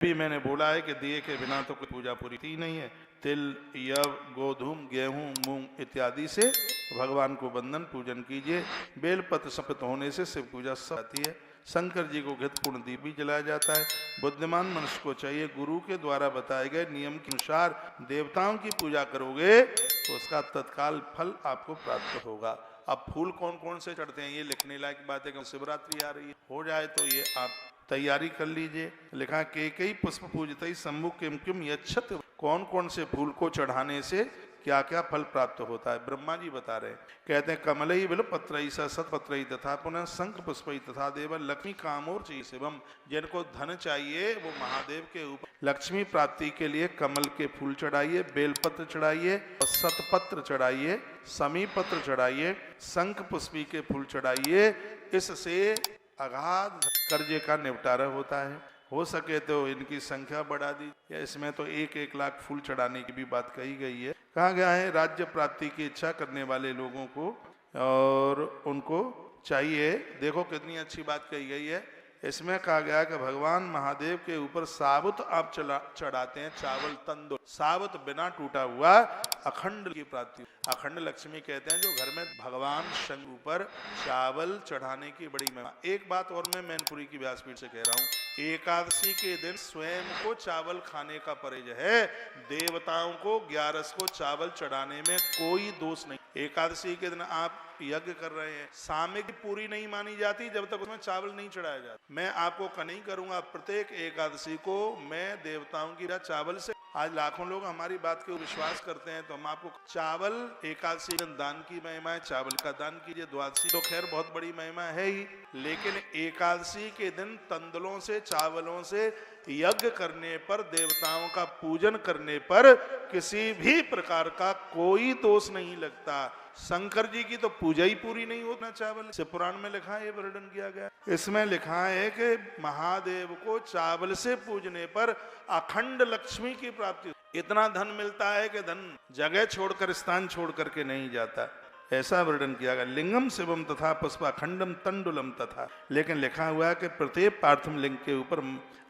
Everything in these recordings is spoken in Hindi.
भी मैंने बोला है कि दिए के बिना तो कोई पूजा पूरी ही नहीं है। तिल, यव, गोधूम, गेहूं, मूंग इत्यादि से भगवान को बंधन पूजन कीजिए। बेलपत्र समर्पित होने से शिव पूजा आती है। शंकर जी को घृत पूर्ण दीप भी जलाया जाता है। बुद्धिमान मनुष्य को चाहिए गुरु के द्वारा बताए गए नियम के अनुसार देवताओं की पूजा करोगे तो उसका तत्काल फल आपको प्राप्त होगा। अब फूल कौन कौन से चढ़ते हैं ये लिखने लायक बात है कि शिवरात्रि आ रही है, हो जाए तो ये आप तैयारी कर लीजिए। लिखा के कई पुष्प पूजते सम्मुख किम किम यच्छत, कौन कौन से फूल को चढ़ाने से क्या क्या फल प्राप्त होता है ब्रह्मा जी बता रहे हैं। कहते हैं कमलई बिल पत्रई सतपत्रई तथा पुनः शंख पुष्पई तथा देव लक्ष्मी कामोर चाहिए शिवम। जिनको धन चाहिए वो महादेव के ऊपर लक्ष्मी प्राप्ति के लिए कमल के फूल चढ़ाइए, बेलपत्र चढ़ाइए, सतपत्र चढ़ाइए, समी पत्र चढ़ाइए, शंख पुष्पी के फूल चढ़ाइए। इससे अगाध कर्जे का निपटारा होता है। हो सके तो इनकी संख्या बढ़ा दी, या इसमें तो 1-1 लाख फूल चढ़ाने की भी बात कही गई है। कहा गया है राज्य प्राप्ति की इच्छा करने वाले लोगों को और उनको चाहिए, देखो कितनी अच्छी बात कही गई है। इसमें कहा गया कि भगवान महादेव के ऊपर साबुत आप चढ़ाते हैं, चावल तंदुर साबुत बिना टूटा हुआ अखंड की प्राप्ति। अखंड लक्ष्मी कहते हैं जो घर में भगवान शंकर ऊपर चावल चढ़ाने की बड़ी महिमा। एक बात और मैं मैनपुरी की व्यासपीठ से कह रहा हूँ, एकादशी के दिन स्वयं को चावल खाने का परहेज है, देवताओं को 11 को चावल चढ़ाने में कोई दोष नहीं। एकादशी के दिन आप यज्ञ कर रहे हैं, सामग्री पूरी नहीं मानी जाती जब तक उसमें चावल नहीं चढ़ाया जाता। मैं आपको नहीं करूंगा, प्रत्येक एकादशी को मैं देवताओं की चावल से, आज लाखों लोग हमारी बात के विश्वास करते हैं तो हम आपको चावल एकादशी दिन दान की महिमा है, चावल का दान कीजिए। द्वादशी तो खैर बहुत बड़ी महिमा है ही, लेकिन एकादशी के दिन तंदुलों से चावलों से यज्ञ करने पर, देवताओं का पूजन करने पर किसी भी प्रकार का कोई दोष नहीं लगता। शंकर जी की तो पूजा ही पूरी नहीं होना चावल से, पुराण में लिखा है, ये वर्णन किया गया। इसमें लिखा है कि महादेव को चावल से पूजने पर अखंड लक्ष्मी की प्राप्ति, इतना धन मिलता है कि धन जगह छोड़कर स्थान छोड़ करके नहीं जाता, ऐसा वर्णन किया गया। लिंगम शिवम तथा पुष्प अखंडम तंडुलम तथा, लेकिन लिखा हुआ है कि प्रत्येक पार्थिव लिंग के ऊपर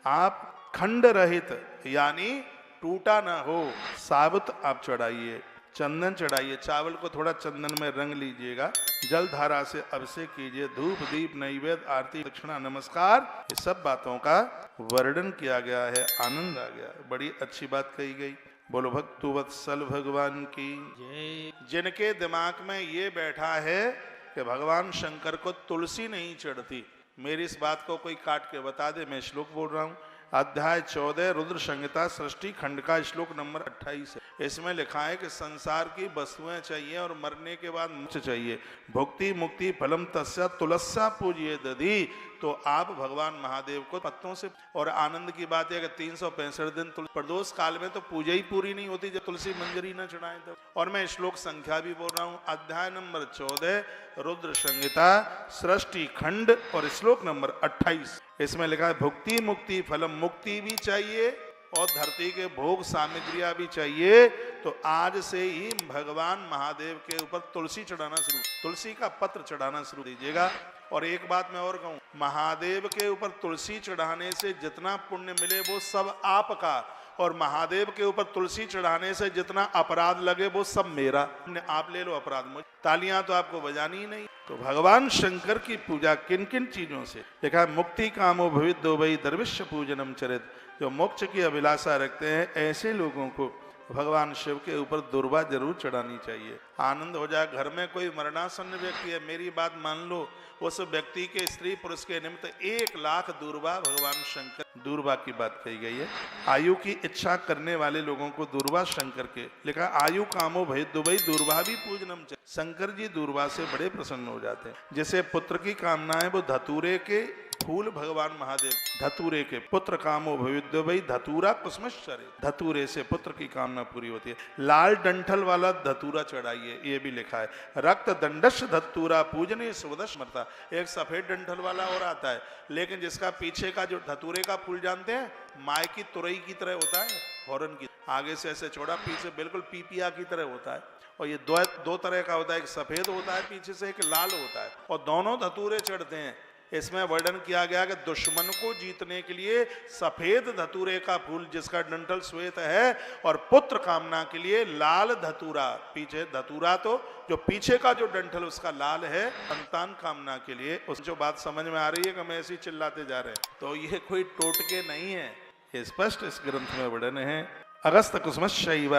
आप खंड रहित यानी टूटा ना हो साबुत आप चढ़ाइए, चंदन चढ़ाइए। चावल को थोड़ा चंदन में रंग लीजिएगा, जल धारा से अभिषेक कीजिए, धूप दीप नैवेद्य आरती दक्षिणा नमस्कार, ये सब बातों का वर्णन किया गया है। आनंद आ गया, बड़ी अच्छी बात कही गई। बोलो भक्तुवत्सल भगवान की जय। जिनके दिमाग में ये बैठा है कि भगवान शंकर को तुलसी नहीं चढ़ती, मेरी इस बात को कोई काट के बता दे। मैं श्लोक बोल रहा हूँ, अध्याय 14 रुद्र संहिता सृष्टि खंड का श्लोक नंबर 28 है। इसमें लिखा है कि संसार की वस्तुएं चाहिए और मरने के बाद मोक्ष चाहिए। भुक्ति मुक्ति फलम तस्या तुलस्या पूजिए दधी, तो आप भगवान महादेव को पत्तों से, और आनंद की बात है कि 365 दिन प्रदोष काल में तो पूजा ही पूरी नहीं होती जब तुलसी मंजरी न चढ़ाए तब। और मैं श्लोक संख्या भी बोल रहा हूँ, अध्याय नंबर 14 रुद्र संहिता सृष्टि खंड और श्लोक नंबर 28। इसमें लिखा है भुक्ति मुक्ति फलम, मुक्ति भी चाहिए और धरती के भोग सामग्रियां भी चाहिए। तो आज से ही भगवान महादेव के ऊपर तुलसी चढ़ाना शुरू, तुलसी का पत्र चढ़ाना शुरू दीजिएगा। और एक बात मैं और कहूं, महादेव के ऊपर तुलसी चढ़ाने से जितना पुण्य मिले वो सब आपका, और महादेव के ऊपर तुलसी चढ़ाने से जितना अपराध लगे वो सब मेरा। आप ले लो अपराध, मुझे तालियां तो आपको बजानी ही नहीं। तो भगवान शंकर की पूजा किन किन चीजों से, देखा मुक्ति कामो भवित दो भई दरविश्य पूजनम चरित, जो मोक्ष की अभिलाषा रखते हैं ऐसे लोगों को भगवान शिव के ऊपर दुर्वा जरूर चढ़ानी चाहिए। आनंद हो जाए। घर में कोई मरणासन्न व्यक्ति है, मेरी बात मान लो, उस व्यक्ति के स्त्री पुरुष के निमित्त 1 लाख दूर्वा भगवान शंकर, दूर्वा की बात कही गई है। आयु की इच्छा करने वाले लोगों को दूर्वा शंकर के, लिखा आयु कामो भय दुबई दूर्वा भी पूजनम। शंकर जी दूर्वा से बड़े प्रसन्न हो जाते हैं। जैसे पुत्र की कामना है वो धतूरे के फूल भगवान महादेव, धतूरे के पुत्र कामो भविद्य भाई धतूरा कुसुमश्चर्य, धतूरे से पुत्र की कामना पूरी होती है। लाल डंठल वाला धतूरा चढ़ाइए, ये भी लिखा है। रक्त दंडश धतूरा पूजने सुवदश मरता, एक सफेद डंठल वाला और आता है, लेकिन जिसका पीछे का जो धतूरे का फूल जानते हैं, माय की तुरई की तरह होता है, हॉर्न की, आगे से ऐसे छोड़ा, पीछे बिल्कुल पीपिया की तरह होता है। और ये दो तरह का होता है, एक सफेद होता है पीछे से, एक लाल होता है, और दोनों धतूरे चढ़ते हैं। इसमें वर्णन किया गया कि दुश्मन को जीतने के लिए सफेद धतूरे का फूल जिसका डंठल श्वेत है, और पुत्र कामना के लिए लाल धतूरा, पीछे धतूरा तो जो पीछे का जो डंठल उसका लाल है, संतान कामना के लिए। उस जो बात समझ में आ रही है कि हम ऐसे ही चिल्लाते जा रहे हैं, तो ये कोई टोटके नहीं है, ये स्पष्ट इस ग्रंथ में वर्णन है। अगस्त कुसुम शैव,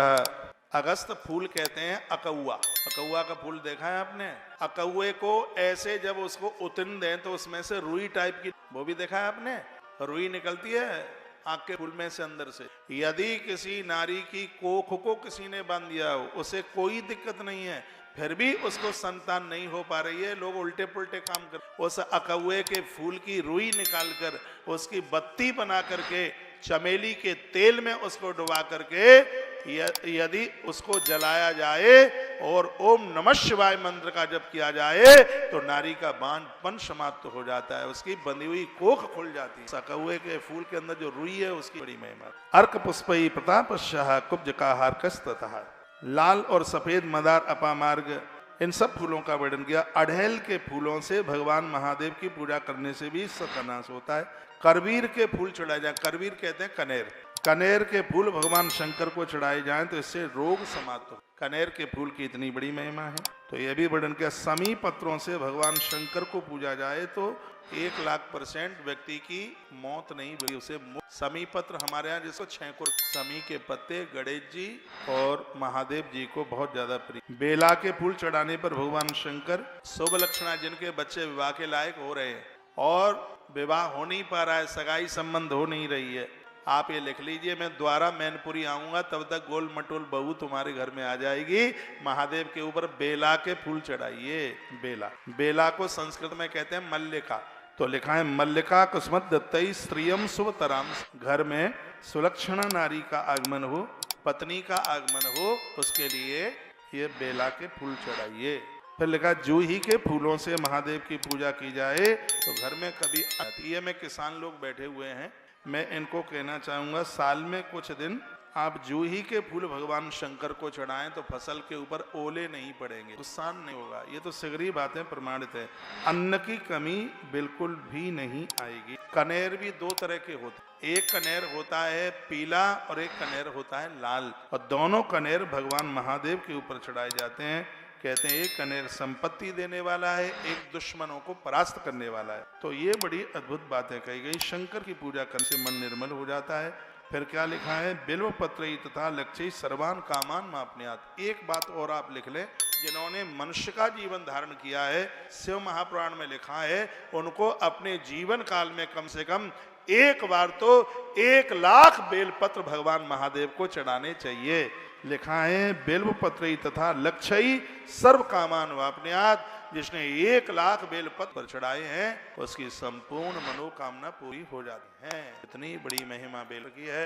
अगस्त फूल कहते हैं अकौआ। अकौआ का फूल देखा है आपने? अकौए को ऐसे जब उसको उतन दें तो उसमें से रुई टाइप की, वो भी देखा है आपने, रुई निकलती है आंख के फूल में से अंदर से। यदि किसी नारी की कोख को किसी ने बांध दिया हो, उसे कोई दिक्कत नहीं है, फिर भी उसको संतान नहीं हो पा रही है, लोग उल्टे पुल्टे काम कर उस अकौए के फूल की रुई निकाल कर उसकी बत्ती बना करके चमेली के तेल में उसको डुबा करके यदि उसको जलाया जाए और ओम नमः शिवाय मंत्र का जप किया जाए तो नारी का बांझपन समाप्त हो जाता है, उसकी बंधी हुई कोख खुल जाती है। अकौए के फूल के अंदर जो रुई है उसकी बड़ी महिमा। अर्क पुष्पई प्रतापस्याः कुब्ज का हार्कस्ततः, लाल और सफेद मदार अपामार्ग, इन सब फूलों का वर्णन किया। अड़हेल के फूलों से भगवान महादेव की पूजा करने से भी सत्यानाश होता है। करवीर के फूल चढ़ाए जाए, करवीर कहते हैं कनेर, कनेर के फूल भगवान शंकर को चढ़ाए जाएं तो इससे रोग समाप्त हो। कनेर के फूल की इतनी बड़ी महिमा है। तो यह भी वर्णन किया। समी पत्रों से भगवान शंकर को पूजा जाए तो 1,00,000% व्यक्ति की मौत नहीं हुई, उसे समी पत्र हमारे यहाँ जिसको छेंकुर, समी के पत्ते गणेश जी और महादेव जी को बहुत ज्यादा प्रिय। बेला के फूल चढ़ाने पर भगवान शंकर, शुभ लक्षणा जिनके बच्चे विवाह के लायक हो रहे हैं और विवाह हो नहीं पा रहा है, सगाई संबंध हो नहीं रही है, आप ये लिख लीजिए, मैं द्वारा मैनपुरी आऊंगा तब तक गोल मटोल बहू तुम्हारे घर में आ जाएगी। महादेव के ऊपर बेला के फूल चढ़ाइए। बेला, बेला को संस्कृत में कहते हैं मल्लिका, तो लिखा है मल्लिका कुसुमत दत्तई स्त्रियम शुभतराम, घर में सुलक्षणा नारी का आगमन हो, पत्नी का आगमन हो, उसके लिए ये बेला के फूल चढ़ाइए। फिर लिखा जूही के फूलों से महादेव की पूजा की जाए तो घर में कभी आती है। मैं किसान लोग बैठे हुए हैं, मैं इनको कहना चाहूंगा साल में कुछ दिन आप जूही के फूल भगवान शंकर को चढ़ाएं तो फसल के ऊपर ओले नहीं पड़ेंगे, नुकसान नहीं होगा। ये तो सगरी बातें प्रमाणित है। अन्न की कमी बिल्कुल भी नहीं आएगी। कनेर भी दो तरह के होते, एक कनेर होता है पीला और एक कनेर होता है लाल, और दोनों कनेर भगवान महादेव के ऊपर चढ़ाए जाते हैं। कहते हैं एक कनेर संपत्ति देने वाला है, एक दुश्मनों को परास्त करने वाला है। तो ये बड़ी अद्भुत बातें कही गई। शंकर की पूजा करने से मन निर्मल हो जाता है। फिर क्या लिखा है, बिल्व पत्र तथा लक्ष्य सर्वान कामान मापन्यात। एक बात और आप लिख लें, जिन्होंने मनुष्य का जीवन धारण किया है, शिव महापुराण में लिखा है, उनको अपने जीवन काल में कम से कम एक बार तो 1,00,000 बेलपत्र भगवान महादेव को चढ़ाने चाहिए। लिखा है बेल्व पत्र तथा लक्ष्य सर्व कामान वापन्यात, जिसने 1,00,000 बेलपत्र चढ़ाए हैं उसकी संपूर्ण मनोकामना पूरी हो जाती है। इतनी बड़ी महिमा बेल की है।